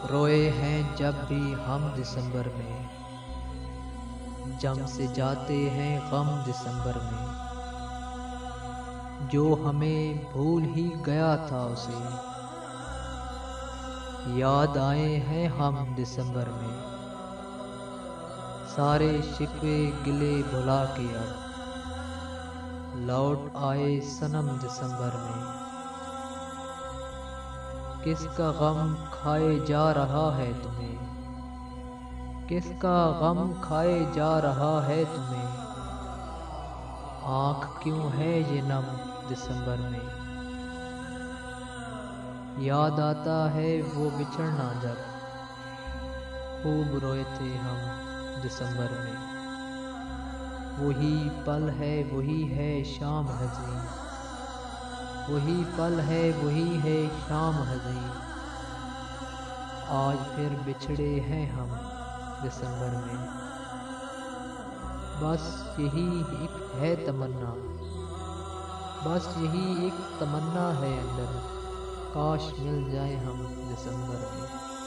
रोए हैं जब भी हम दिसंबर में, जम से जाते हैं गम दिसंबर में। जो हमें भूल ही गया था उसे याद आए हैं हम दिसंबर में। सारे शिकवे गिले भुला के अब लौट आए सनम दिसंबर में। किसका गम खाए जा रहा है तुम्हें, किसका गम खाए जा रहा है तुम्हें। आँख क्यों है ये नम दिसंबर में। याद आता है वो बिछड़ना जब खूब रोए थे हम दिसंबर में। वही पल है वही है शाम हज़ीं, वही पल है वही है शाम हज़ीं। आज फिर बिछड़े हैं हम दिसंबर में। बस यही एक है तमन्ना, बस यही एक तमन्ना है अंदर, काश मिल जाए हम दिसंबर में।